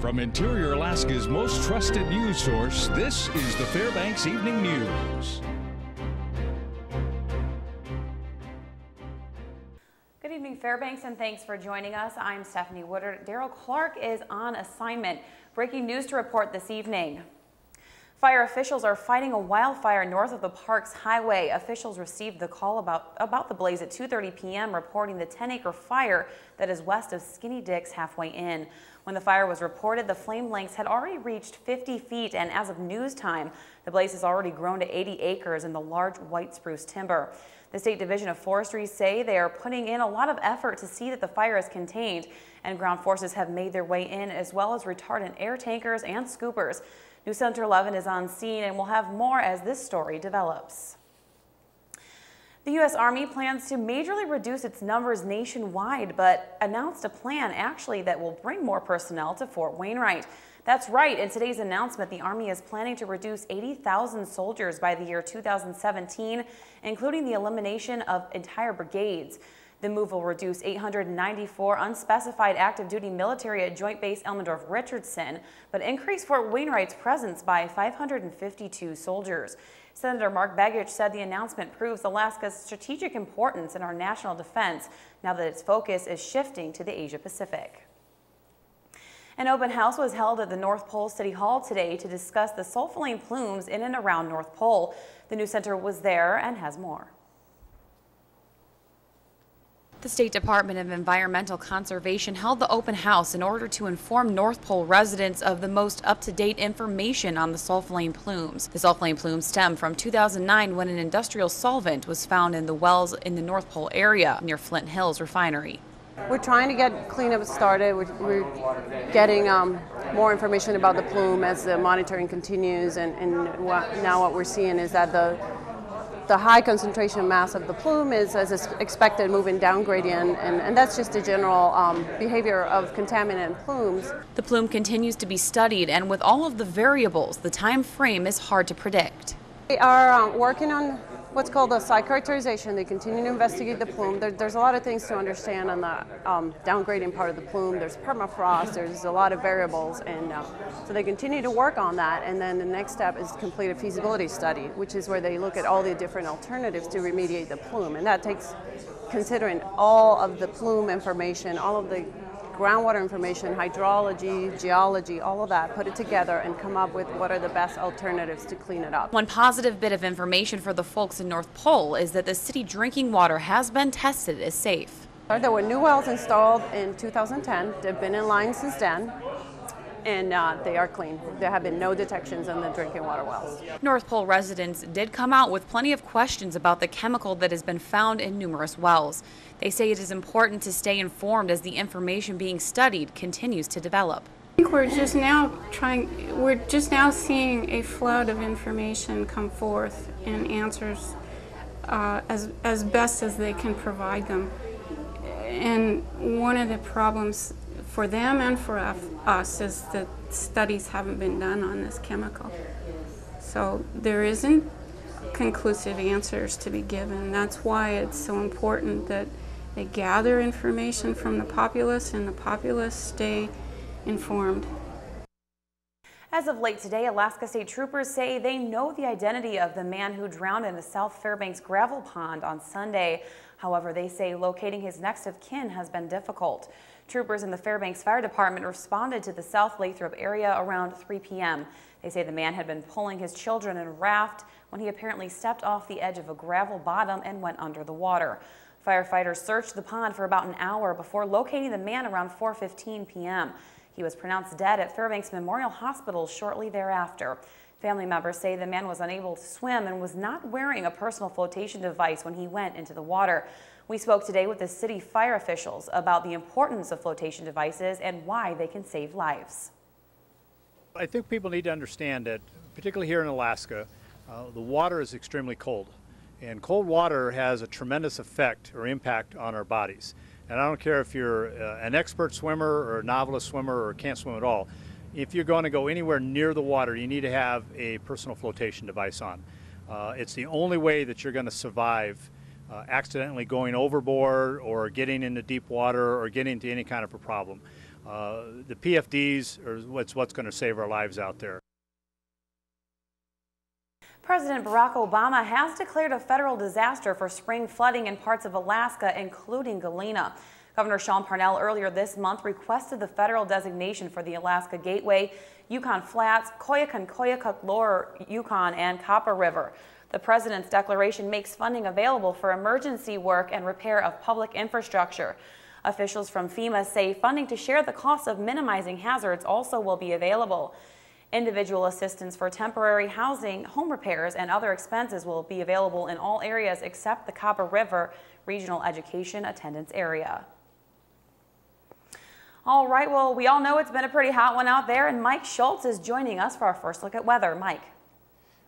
From Interior Alaska's most trusted news source, this is the Fairbanks Evening News. Good evening, Fairbanks, and thanks for joining us. I'm Stephanie Woodard. Daryl Clark is on assignment. Breaking news to report this evening. Fire officials are fighting a wildfire north of the park's highway. Officials received the call about the blaze at 2:30 p.m. reporting the 10-acre fire that is west of Skinny Dick's halfway in. When the fire was reported, the flame lengths had already reached 50 feet, and as of news time, the blaze has already grown to 80 acres in the large white spruce timber. The State Division of Forestry say they are putting in a lot of effort to see that the fire is contained, and ground forces have made their way in, as well as retardant air tankers and scoopers. News Center 11 is on scene, and we'll have more as this story develops. The U.S. Army plans to majorly reduce its numbers nationwide, but announced a plan actually that will bring more personnel to Fort Wainwright. That's right. In today's announcement, the Army is planning to reduce 80,000 soldiers by the year 2017, including the elimination of entire brigades. The move will reduce 894 unspecified active duty military at Joint Base Elmendorf-Richardson, but increase Fort Wainwright's presence by 552 soldiers. Senator Mark Begich said the announcement proves Alaska's strategic importance in our national defense now that its focus is shifting to the Asia Pacific. An open house was held at the North Pole City Hall today to discuss the sulfurine plumes in and around North Pole. The News Center was there and has more. The State Department of Environmental Conservation held the open house in order to inform North Pole residents of the most up-to-date information on the sulfurine plumes. The sulfurine plumes stem from 2009 when an industrial solvent was found in the wells in the North Pole area near Flint Hills Refinery. We're trying to get cleanup started. We're getting more information about the plume as the monitoring continues, and now what we're seeing is that the high concentration mass of the plume is, as expected, moving down gradient, and that's just the general behavior of contaminant plumes. The plume continues to be studied, and with all of the variables, the time frame is hard to predict. We are working on what's called a site characterization. They continue to investigate the plume. There's a lot of things to understand on the downgrading part of the plume. There's permafrost, there's a lot of variables, and so they continue to work on that, and then the next step is to complete a feasibility study, which is where they look at all the different alternatives to remediate the plume, and that takes considering all of the plume information, all of the groundwater information, hydrology, geology, all of that, put it together and come up with what are the best alternatives to clean it up. One positive bit of information for the folks in North Pole is that the city drinking water has been tested as safe. There were new wells installed in 2010. They've been in line since then, and they are clean. There have been no detections in the drinking water wells. North Pole residents did come out with plenty of questions about the chemical that has been found in numerous wells. They say it is important to stay informed as the information being studied continues to develop. I think we're just now seeing a flood of information come forth and answers as best as they can provide them. And one of the problems for them and for us is that studies haven't been done on this chemical. So there isn't conclusive answers to be given. That's why it's so important that they gather information from the populace and the populace stay informed. As of late today, Alaska State Troopers say they know the identity of the man who drowned in the South Fairbanks gravel pond on Sunday. However, they say locating his next of kin has been difficult. Troopers in the Fairbanks Fire Department responded to the South Lathrop area around 3 p.m. They say the man had been pulling his children in a raft when he apparently stepped off the edge of a gravel bottom and went under the water. Firefighters searched the pond for about an hour before locating the man around 4:15 p.m. He was pronounced dead at Fairbanks Memorial Hospital shortly thereafter. Family members say the man was unable to swim and was not wearing a personal flotation device when he went into the water. We spoke today with the city fire officials about the importance of flotation devices and why they can save lives. I think people need to understand that, particularly here in Alaska, the water is extremely cold. And cold water has a tremendous effect or impact on our bodies. And I don't care if you're an expert swimmer or a novice swimmer or can't swim at all. If you're going to go anywhere near the water, you need to have a personal flotation device on. It's the only way that you're going to survive accidentally going overboard or getting into deep water or getting into any kind of a problem. the PFDs are what's going to save our lives out there. President Barack Obama has declared a federal disaster for spring flooding in parts of Alaska, including Galena. Governor Sean Parnell earlier this month requested the federal designation for the Alaska Gateway, Yukon Flats, Koyukon, Lower Yukon, and Copper River. The president's declaration makes funding available for emergency work and repair of public infrastructure. Officials from FEMA say funding to share the costs of minimizing hazards also will be available. Individual assistance for temporary housing, home repairs, and other expenses will be available in all areas except the Copper River Regional Education Attendance Area. All right, well, we all know it's been a pretty hot one out there, and Mike Schultz is joining us for our first look at weather. Mike.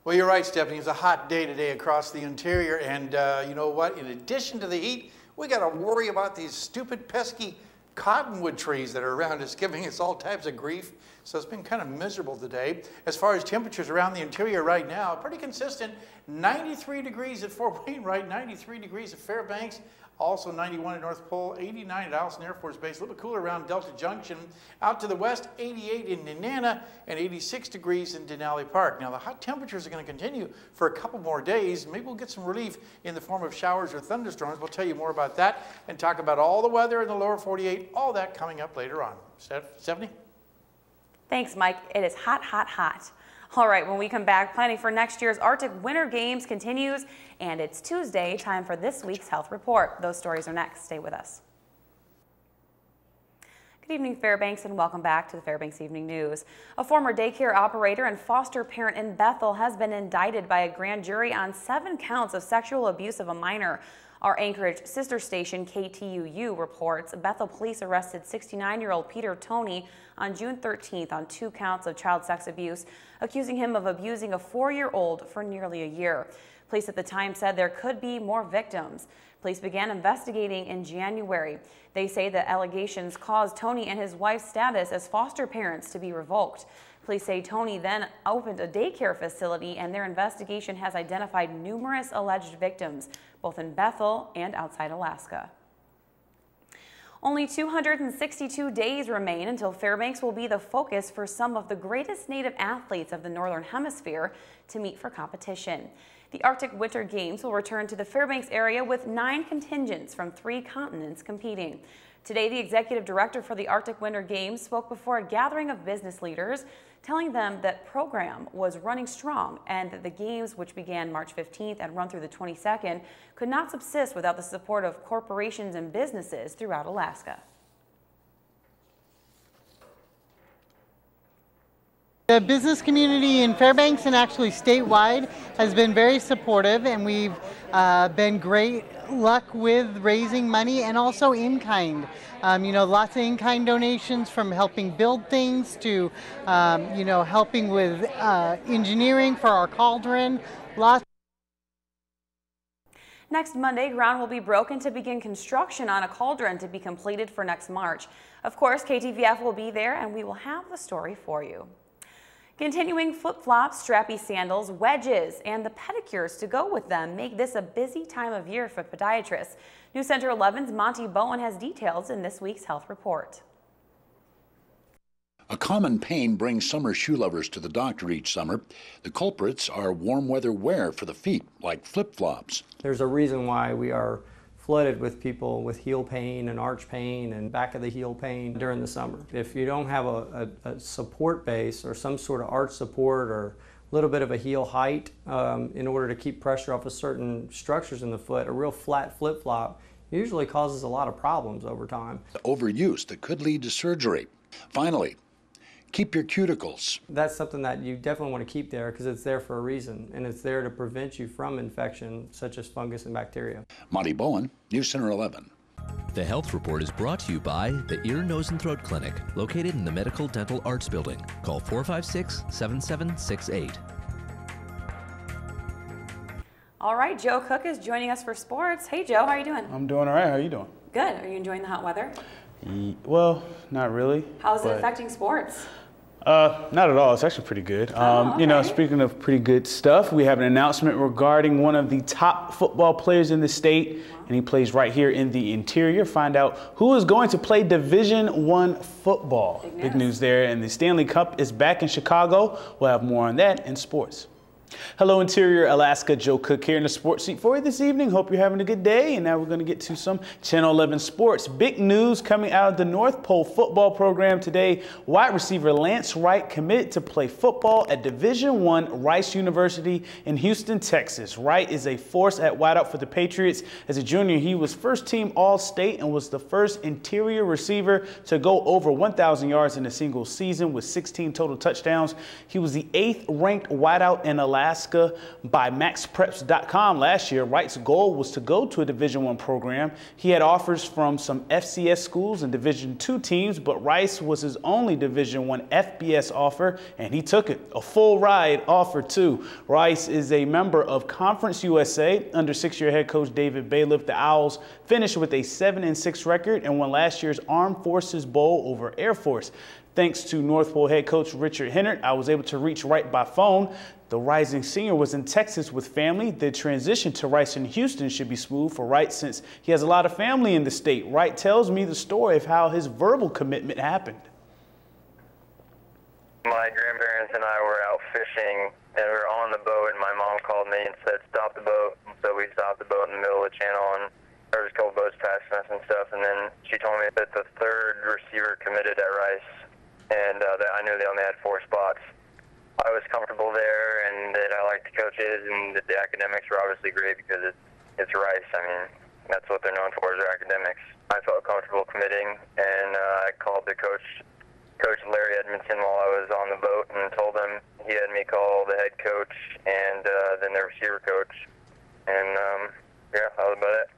Well, you're right, Stephanie. It's a hot day today across the interior, and you know what? In addition to the heat, we got to worry about these stupid, pesky cottonwood trees that are around us, giving us all types of grief. So it's been kind of miserable today. As far as temperatures around the interior right now, pretty consistent. 93 degrees at Fort Wainwright, 93 degrees at Fairbanks, also 91 at North Pole, 89 at Allison Air Force Base, a little bit cooler around Delta Junction. Out to the west, 88 in Nenana and 86 degrees in Denali Park. Now the hot temperatures are going to continue for a couple more days. Maybe we'll get some relief in the form of showers or thunderstorms. We'll tell you more about that and talk about all the weather in the lower 48, all that coming up later on. Stephanie? Thanks, Mike. It is hot, hot, hot. All right, when we come back, planning for next year's Arctic Winter Games continues, and it's Tuesday, time for this week's health report. Those stories are next. Stay with us. Good evening, Fairbanks, and welcome back to the Fairbanks Evening News. A former daycare operator and foster parent in Bethel has been indicted by a grand jury on 7 counts of sexual abuse of a minor. Our Anchorage sister station, KTUU, reports Bethel police arrested 69-year-old Peter Toney on June 13th on 2 counts of child sex abuse, accusing him of abusing a 4-year-old for nearly a year. Police at the time said there could be more victims. Police began investigating in January. They say the allegations caused Toney and his wife's status as foster parents to be revoked. Police say Toney then opened a daycare facility, and their investigation has identified numerous alleged victims, both in Bethel and outside Alaska. Only 262 days remain until Fairbanks will be the focus for some of the greatest native athletes of the Northern Hemisphere to meet for competition. The Arctic Winter Games will return to the Fairbanks area with 9 contingents from 3 continents competing. Today, the executive director for the Arctic Winter Games spoke before a gathering of business leaders, telling them that program was running strong and that the games, which began March 15th and run through the 22nd, could not subsist without the support of corporations and businesses throughout Alaska. The business community in Fairbanks and actually statewide has been very supportive, and we've been great luck with raising money and also in-kind. You know, lots of in-kind donations, from helping build things to, you know, helping with engineering for our cauldron. Lots. Next Monday, ground will be broken to begin construction on a cauldron to be completed for next March. Of course, KTVF will be there, and we will have the story for you. Continuing, flip-flops, strappy sandals, wedges, and the pedicures to go with them make this a busy time of year for podiatrists. News Center 11's Monty Bowen has details in this week's health report. A common pain brings summer shoe lovers to the doctor each summer. The culprits are warm weather wear for the feet, like flip-flops. There's a reason why we are flooded with people with heel pain and arch pain and back of the heel pain during the summer. If you don't have a support base or some sort of arch support or a little bit of a heel height in order to keep pressure off of certain structures in the foot, a real flat flip-flop usually causes a lot of problems over time. Overuse that could lead to surgery. Finally, keep your cuticles. That's something that you definitely want to keep there because it's there for a reason, and it's there to prevent you from infection such as fungus and bacteria. Monty Bowen, News Center 11. The health report is brought to you by the Ear, Nose, and Throat Clinic, located in the Medical Dental Arts Building. Call 456-7768. All right, Joe Cook is joining us for sports. Hey, Joe, how are you doing? I'm doing all right. How are you doing? Good. Are you enjoying the hot weather? Well, not really. How is it affecting sports? Not at all. It's actually pretty good. Okay. You know, speaking of pretty good stuff, we have an announcement regarding one of the top football players in the state, and he plays right here in the interior. Find out who is going to play Division I football. Big news there, and the Stanley Cup is back in Chicago. We'll have more on that in sports. Hello, Interior Alaska. Joe Cook here in the sports seat for you this evening. Hope you're having a good day. And now we're going to get to some Channel 11 sports. Big news coming out of the North Pole football program today. Wide receiver Lance Wright committed to play football at Division I Rice University in Houston, Texas. Wright is a force at wideout for the Patriots. As a junior, he was first team All-State and was the first interior receiver to go over 1,000 yards in a single season with 16 total touchdowns. He was the 8th ranked wideout in Alaska by maxpreps.com last year. Wright's goal was to go to a Division I program. He had offers from some FCS schools and Division II teams, but Rice was his only Division I FBS offer, and he took it. A full ride offer, too. Rice is a member of Conference USA. Under six-year head coach David Bailiff, the Owls finished with a 7-6 record and won last year's Armed Forces Bowl over Air Force. Thanks to North Pole head coach Richard Hennert, I was able to reach Wright by phone. The rising senior was in Texas with family. The transition to Rice in Houston should be smooth for Wright since he has a lot of family in the state. Wright tells me the story of how his verbal commitment happened. My grandparents and I were out fishing and we were on the boat, and my mom called me and said, "Stop the boat." So we stopped the boat in the middle of the channel, and there was a couple boats passing us and stuff. And then she told me that the third receiver committed at Rice, and that I knew they only had 4 spots. I was comfortable there, and that I liked the coaches, and that the academics were obviously great because it's Rice. I mean, that's what they're known for, is their academics. I felt comfortable committing, and I called the Coach Larry Edmondson while I was on the boat and told him he had me call the head coach and then the receiver coach, and yeah, that was about it.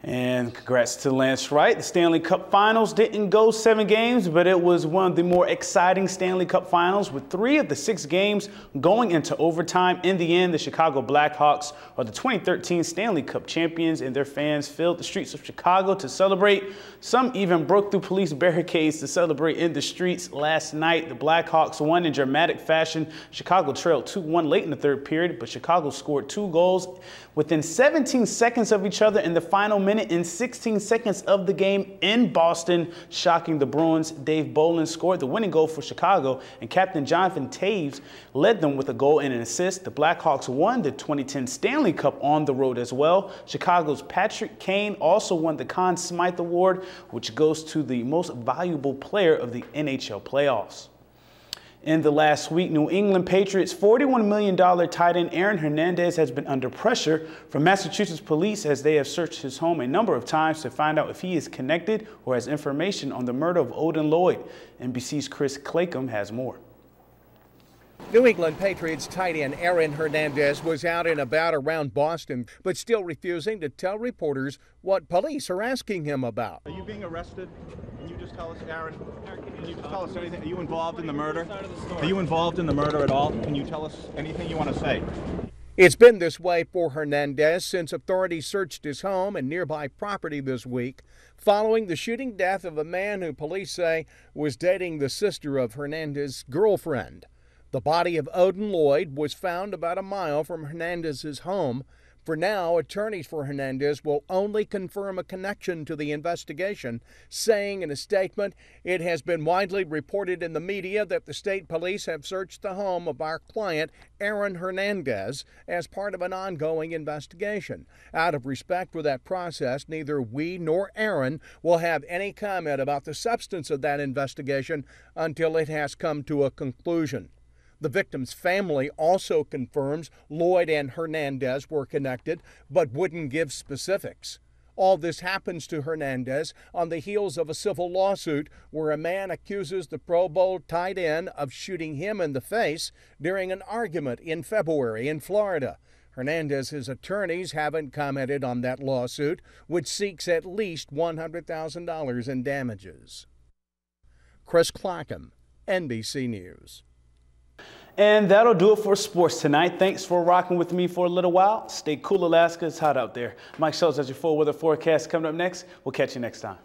And congrats to Lance Wright. The Stanley Cup Finals didn't go 7 games, but it was one of the more exciting Stanley Cup Finals with 3 of the 6 games going into overtime. In the end, the Chicago Blackhawks are the 2013 Stanley Cup champions, and their fans filled the streets of Chicago to celebrate. Some even broke through police barricades to celebrate in the streets last night. The Blackhawks won in dramatic fashion. Chicago trailed 2-1 late in the third period, but Chicago scored 2 goals within 17 seconds of each other in the final minute and 16 seconds of the game in Boston, shocking the Bruins. Dave Bolin scored the winning goal for Chicago, and Captain Jonathan Taves led them with a goal and an assist. The Blackhawks won the 2010 Stanley Cup on the road as well. Chicago's Patrick Kane also won the Conn Smythe Award, which goes to the most valuable player of the NHL playoffs. In the last week, New England Patriots' $41 million tight end Aaron Hernandez has been under pressure from Massachusetts police as they have searched his home a number of times to find out if he is connected or has information on the murder of Odin Lloyd. NBC's Chris Claycomb has more. New England Patriots tight end Aaron Hernandez was out and about around Boston, but still refusing to tell reporters what police are asking him about. Are you being arrested? Can you just tell us, Aaron? Can you just tell us anything? Are you involved in the murder? Are you involved in the murder at all? Can you tell us anything you want to say? It's been this way for Hernandez since authorities searched his home and nearby property this week, following the shooting death of a man who police say was dating the sister of Hernandez's girlfriend. The body of Odin Lloyd was found about a mile from Hernandez's home. For now, attorneys for Hernandez will only confirm a connection to the investigation, saying in a statement, "It has been widely reported in the media that the state police have searched the home of our client, Aaron Hernandez, as part of an ongoing investigation. Out of respect for that process, neither we nor Aaron will have any comment about the substance of that investigation until it has come to a conclusion." The victim's family also confirms Lloyd and Hernandez were connected, but wouldn't give specifics. All this happens to Hernandez on the heels of a civil lawsuit where a man accuses the Pro Bowl tight end of shooting him in the face during an argument in February in Florida. Hernandez's attorneys haven't commented on that lawsuit, which seeks at least $100,000 in damages. Chris Claycomb, NBC News. And that'll do it for sports tonight. Thanks for rocking with me for a little while. Stay cool, Alaska. It's hot out there. Mike Schultz has your full weather forecast coming up next. We'll catch you next time.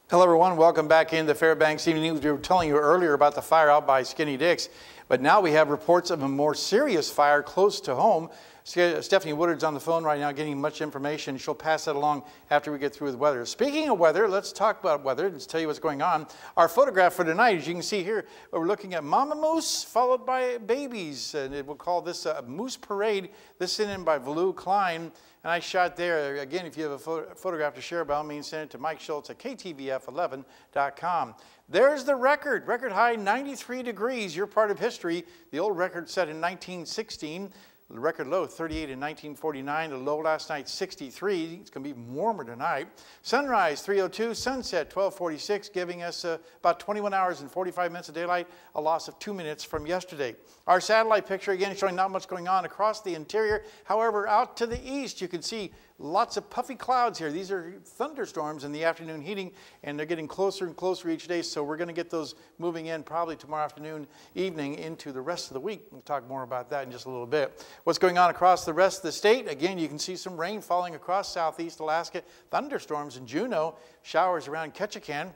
Hello everyone, welcome back in the Fairbanks Evening News. We were telling you earlier about the fire out by Skinny Dick's, but now we have reports of a more serious fire close to home. Stephanie Woodard's on the phone right now getting much information. She'll pass that along after we get through with weather. Speaking of weather, let's talk about weather. Let's tell you what's going on. Our photograph for tonight, as you can see here, we're looking at mama moose followed by babies, and we'll call this a moose parade. This is sent in by Valou Klein. And I shot there. Again, if you have a photograph to share, by all means, send it to Mike Schultz at ktvf11.com. There's the record high 93 degrees. You're part of history. The old record set in 1916. The record low, 38 in 1949. The low last night, 63. It's going to be warmer tonight. Sunrise, 3:02. Sunset, 12:46, giving us about 21 hours and 45 minutes of daylight, a loss of 2 minutes from yesterday. Our satellite picture, again, showing not much going on across the interior. However, out to the east, you can see lots of puffy clouds here. These are thunderstorms in the afternoon heating, and they're getting closer and closer each day, so we're going to get those moving in probably tomorrow afternoon, evening, into the rest of the week. We'll talk more about that in just a little bit. What's going on across the rest of the state? Again, you can see some rain falling across southeast Alaska. Thunderstorms in Juneau, showers around Ketchikan.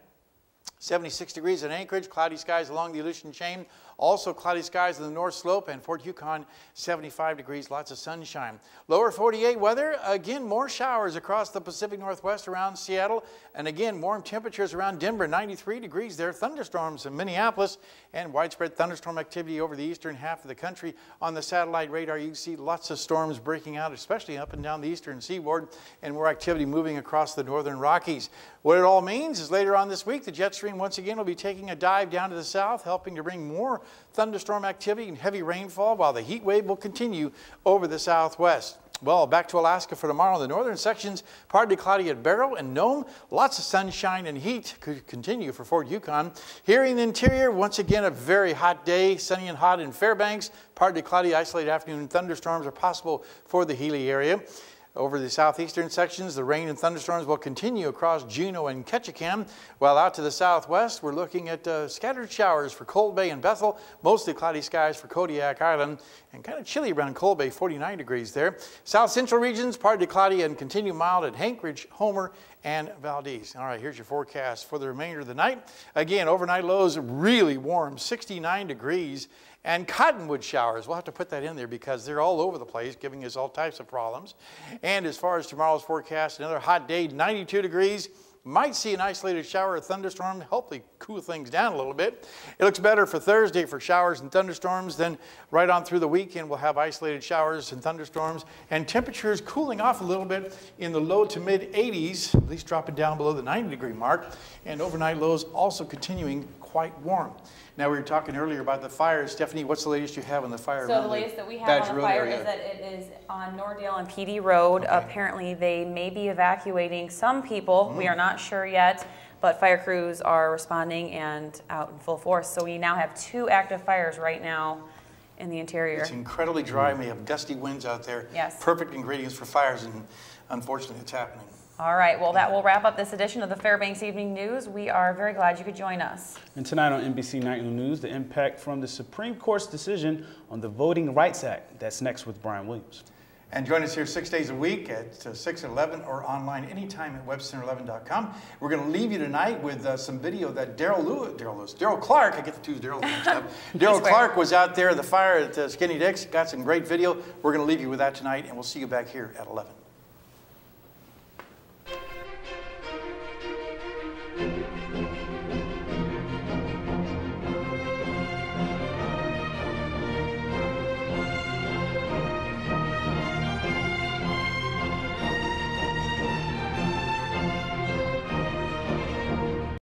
76 degrees in Anchorage, cloudy skies along the Aleutian Chain. Also cloudy skies in the North Slope, and Fort Yukon, 75 degrees, lots of sunshine. Lower 48 weather, again, more showers across the Pacific Northwest around Seattle. And again, warm temperatures around Denver, 93 degrees there. Thunderstorms in Minneapolis, and widespread thunderstorm activity over the eastern half of the country. On the satellite radar, you can see lots of storms breaking out, especially up and down the eastern seaboard, and more activity moving across the northern Rockies. What it all means is later on this week, the jet stream once again will be taking a dive down to the south, helping to bring more thunderstorm activity and heavy rainfall, while the heat wave will continue over the southwest. Well, back to Alaska for tomorrow. The northern sections, partly cloudy at Barrow and Nome. Lots of sunshine and heat could continue for Fort Yukon. Here in the interior, once again, a very hot day, sunny and hot in Fairbanks. Partly cloudy, isolated afternoon thunderstorms are possible for the Healy area. Over the southeastern sections, the rain and thunderstorms will continue across Juneau and Ketchikan, while out to the southwest, we're looking at scattered showers for Cold Bay and Bethel, mostly cloudy skies for Kodiak Island, and kind of chilly around Cold Bay, 49 degrees there. South central regions, partly cloudy and continue mild at Anchorage, Homer, and Valdez. All right, here's your forecast for the remainder of the night. Again, overnight lows really warm, 69 degrees. And cottonwood showers, we'll have to put that in there because they're all over the place, giving us all types of problems. And as far as tomorrow's forecast, another hot day, 92 degrees. Might see an isolated shower or thunderstorm, hopefully cool things down a little bit. It looks better for Thursday for showers and thunderstorms. Then right on through the weekend, we'll have isolated showers and thunderstorms. And temperatures cooling off a little bit in the low to mid 80s, at least dropping down below the 90-degree mark. And overnight lows also continuing quite warm. Now, we were talking earlier about the fires. Stephanie, what's the latest you have on the fire? So the latest that we have on the fire is that it is on Nordale and PD Road. Okay. Apparently, they may be evacuating some people. We are not sure yet, but fire crews are responding and out in full force. So we now have 2 active fires right now in the interior. It's incredibly dry. We have gusty winds out there. Yes. Perfect ingredients for fires, and unfortunately, it's happening. All right, well, that will wrap up this edition of the Fairbanks Evening News. We are very glad you could join us. And tonight on NBC Nightly News, the impact from the Supreme Court's decision on the Voting Rights Act. That's next with Brian Williams. And join us here 6 days a week at 6 at 11 or online anytime at webcenter11.com. We're going to leave you tonight with some video that Daryl Clark, I get the two Daryl mixed up. Daryl Clark was out there at the fire at Skinny Dick's, got some great video. We're going to leave you with that tonight, and we'll see you back here at 11.